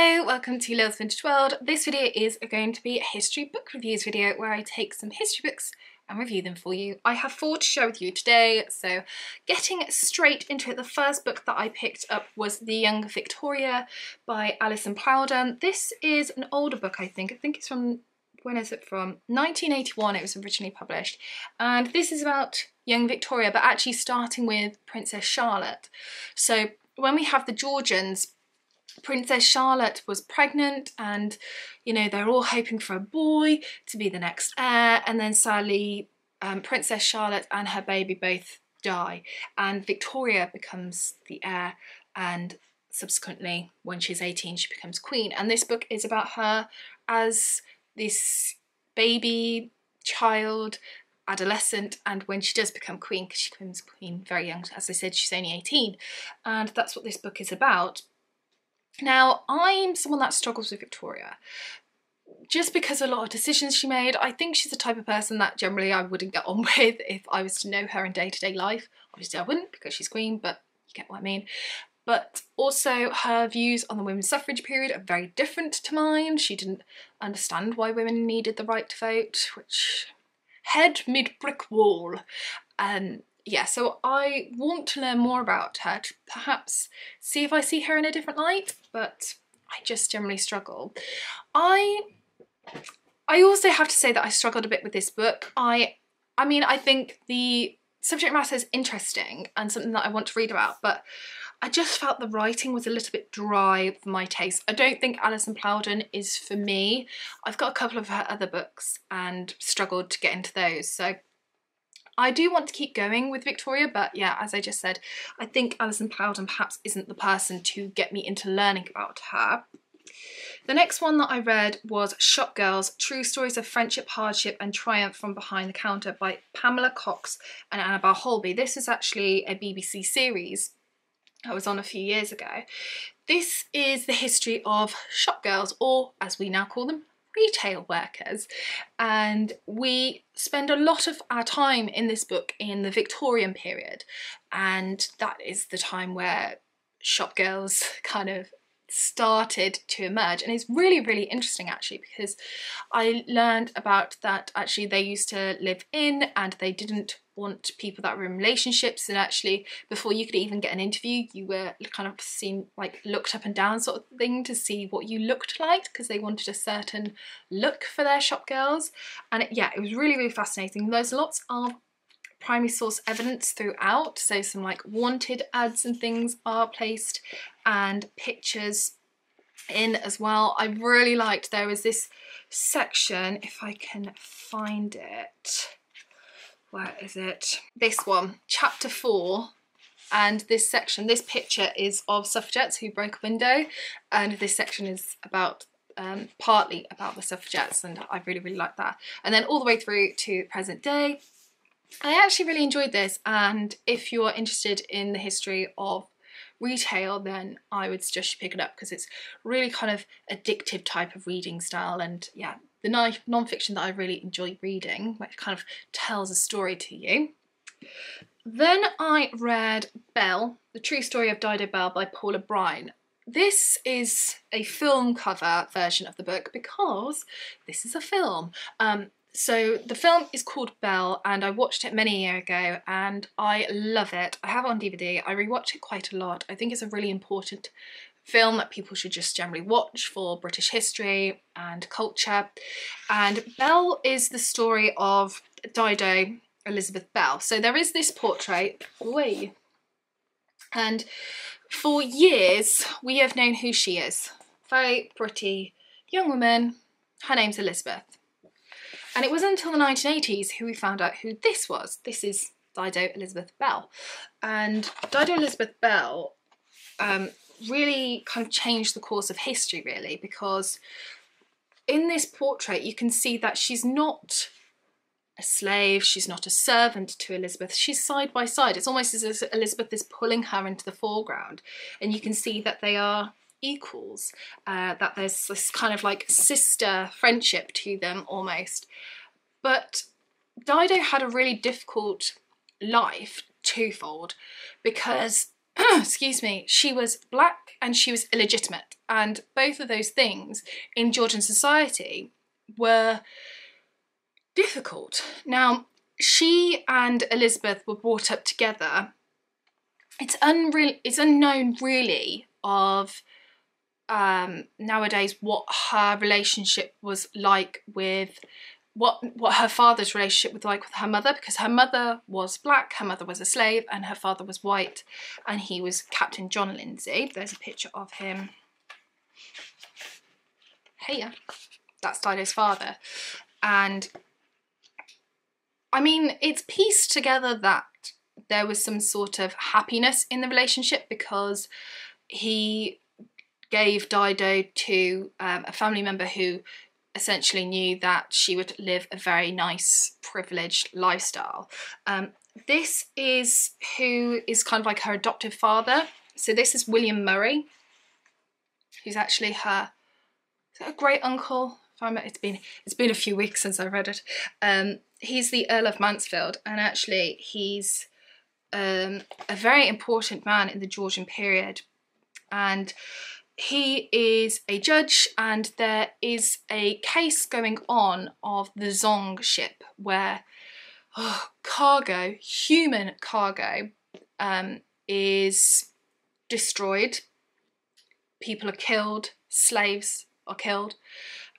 Hello, welcome to Lil's Vintage World. This video is going to be a history book reviews video where I take some history books and review them for you. I have 4 to share with you today, so getting straight into it, the first book that I picked up was The Young Victoria by Alison Plowden. This is an older book, I think it's from, when is it from? 1981 it was originally published, and this is about young Victoria, but actually starting with Princess Charlotte. So when we have the Georgians, Princess Charlotte was pregnant and, you know, they're all hoping for a boy to be the next heir, and then sadly Princess Charlotte and her baby both die and Victoria becomes the heir, and subsequently when she's 18 she becomes queen. And this book is about her as this baby, child, adolescent, and when she does become queen, because she becomes queen very young, as I said she's only 18, and that's what this book is about. Now, I'm someone that struggles with Victoria, just because of a lot of decisions she made. I think she's the type of person that generally I wouldn't get on with if I was to know her in day-to-day life. Obviously I wouldn't because she's queen, but you get what I mean. But also her views on the women's suffrage period are very different to mine. She didn't understand why women needed the right to vote, which head mid-brick wall. Yeah, so I want to learn more about her to perhaps see if I see her in a different light, but I just generally struggle. I also have to say that I struggled a bit with this book. I mean, I think the subject matter is interesting and something that I want to read about, but I just felt the writing was a little bit dry for my taste. I don't think Alison Plowden is for me. I've got a couple of her other books and struggled to get into those, so I do want to keep going with Victoria, but yeah, as I just said, I think Alison Plowden perhaps isn't the person to get me into learning about her. The next one that I read was Shop Girls, True Stories of Friendship, Hardship and Triumph from Behind the Counter by Pamela Cox and Annabelle Holby. This is actually a BBC series that was on a few years ago. This is the history of shop girls, or as we now call them, retail workers, and we spend a lot of our time in this book in the Victorian period, and that is the time where shop girls kind of started to emerge. And it's really interesting actually, because I learned about that actually they used to live in and they didn't want people that were in relationships, and actually before you could even get an interview you were kind of seen, like looked up and down sort of thing to see what you looked like, because they wanted a certain look for their shop girls. And yeah, it was really fascinating. There's lots of primary source evidence throughout, so some like wanted ads and things are placed and pictures in as well. I really liked, there was this section, if I can find it, where is it? This one, chapter 4, and this section, this picture is of suffragettes who broke a window, and this section is about partly about the suffragettes, and I really like that. And then all the way through to present day. I actually really enjoyed this, and if you're interested in the history of retail, then I would suggest you pick it up, because it's really kind of addictive type of reading style, and yeah, the non-fiction that I really enjoy reading, which kind of tells a story to you. Then I read Belle, The True Story of Dido Belle by Paula Brine. This is a film cover version of the book because this is a film. So the film is called Belle, and I watched it many years ago and I love it. I have it on DVD. I rewatch it quite a lot. I think it's a really important film that people should just generally watch for British history and culture. And Belle is the story of Dido Elizabeth Belle. So there is this portrait, and for years we have known who she is. Very pretty young woman. Her name's Elizabeth. And it wasn't until the 1980s who we found out who this was. This is Dido Elizabeth Belle. And Dido Elizabeth Belle really kind of changed the course of history, really, because in this portrait you can see that she's not a slave, she's not a servant to Elizabeth, she's side by side. It's almost as if Elizabeth is pulling her into the foreground, and you can see that they are equals, that there's this kind of like sister friendship to them almost. But Dido had a really difficult life, twofold, because excuse me, she was black and she was illegitimate. And both of those things in Georgian society were difficult. Now, she and Elizabeth were brought up together. It's unknown really of nowadays what her relationship was like with what her father's relationship was like with her mother, because her mother was black, her mother was a slave, and her father was white, and he was Captain John Lindsay. There's a picture of him. Here, that's Dido's father. And I mean, it's pieced together that there was some sort of happiness in the relationship because he gave Dido to a family member who essentially knew that she would live a very nice, privileged lifestyle. This is who is kind of like her adoptive father. So this is William Murray, who's actually her great uncle. It's been a few weeks since I read it. He's the Earl of Mansfield, and actually he's a very important man in the Georgian period. And he is a judge, and there is a case going on of the Zong ship where cargo, human cargo, is destroyed. People are killed, slaves are killed,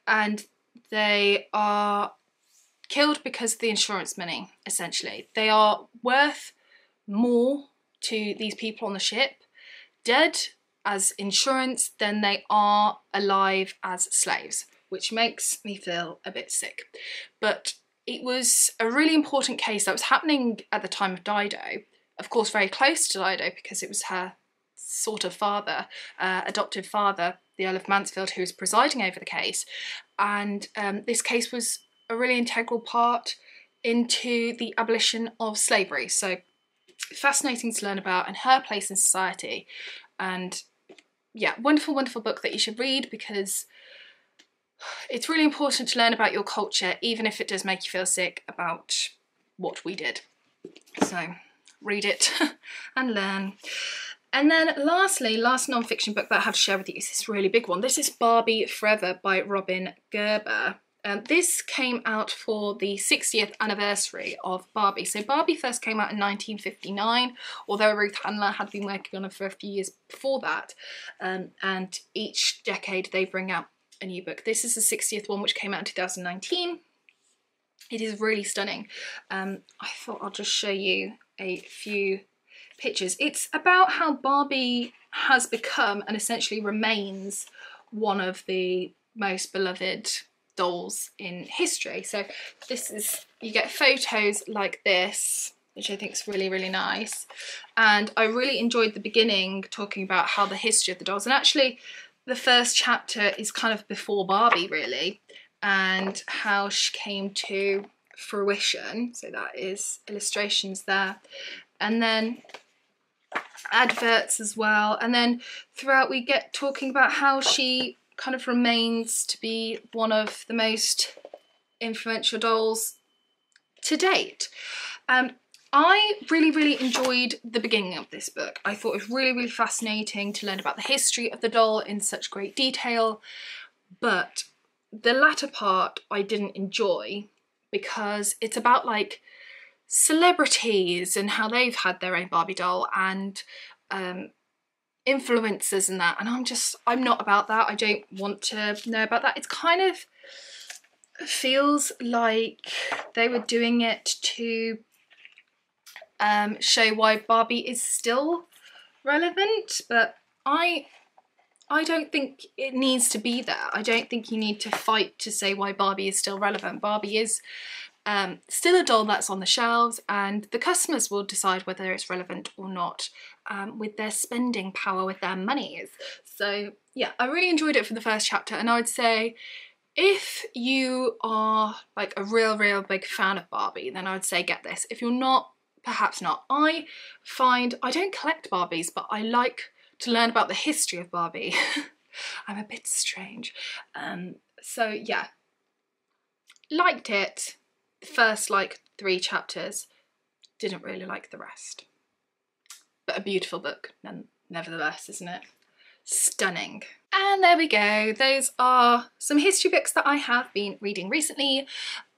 and they are killed because of the insurance money, essentially. They are worth more to these people on the ship dead as insurance than they are alive as slaves, which makes me feel a bit sick. But it was a really important case that was happening at the time of Dido, of course very close to Dido because it was her sort of father, adoptive father, the Earl of Mansfield, who was presiding over the case. And this case was a really integral part into the abolition of slavery. So fascinating to learn about and her place in society. And yeah, wonderful, wonderful book that you should read because it's really important to learn about your culture, even if it does make you feel sick about what we did. So read it and learn. And then lastly, last non-fiction book that I have to share with you is this really big one. This is Barbie Forever by Robin Gerber. This came out for the 60th anniversary of Barbie. So Barbie first came out in 1959, although Ruth Handler had been working on it for a few years before that. And each decade they bring out a new book. This is the 60th one, which came out in 2019. It is really stunning. I thought I'll just show you a few pictures. It's about how Barbie has become and essentially remains one of the most beloved dolls in history. So this is, you get photos like this, which I think is really, really nice. And I really enjoyed the beginning talking about how the history of the dolls, and actually the first chapter is kind of before Barbie really, and how she came to fruition. So that is illustrations there. And then adverts as well. And then throughout we get talking about how she kind of remains to be one of the most influential dolls to date. I really, really enjoyed the beginning of this book. I thought it was really, really fascinating to learn about the history of the doll in such great detail, but the latter part I didn't enjoy because it's about like celebrities and how they've had their own Barbie doll and influencers and that, and I'm not about that. I don't want to know about that. It's kind of feels like they were doing it to show why Barbie is still relevant, but I don't think it needs to be there. I don't think you need to fight to say why Barbie is still relevant. Barbie is still a doll that's on the shelves, and the customers will decide whether it's relevant or not with their spending power, with their monies. So yeah, I really enjoyed it for the first chapter, and I would say if you are like a real big fan of Barbie, then I would say get this. If you're not, perhaps not. I find I don't collect Barbies, but I like to learn about the history of Barbie. I'm a bit strange. So yeah, liked it. The first like 3 chapters, didn't really like the rest. but a beautiful book nevertheless, isn't it? Stunning. And there we go. Those are some history books that I have been reading recently.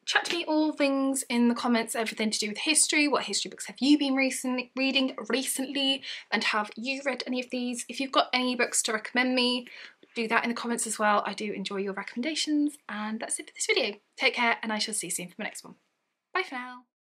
Chat to me all things in the comments, everything to do with history. What history books have you been reading recently, and have you read any of these? If you've got any books to recommend me, do that in the comments as well. I do enjoy your recommendations, and that's it for this video. Take care, and I shall see you soon for my next one. Bye for now.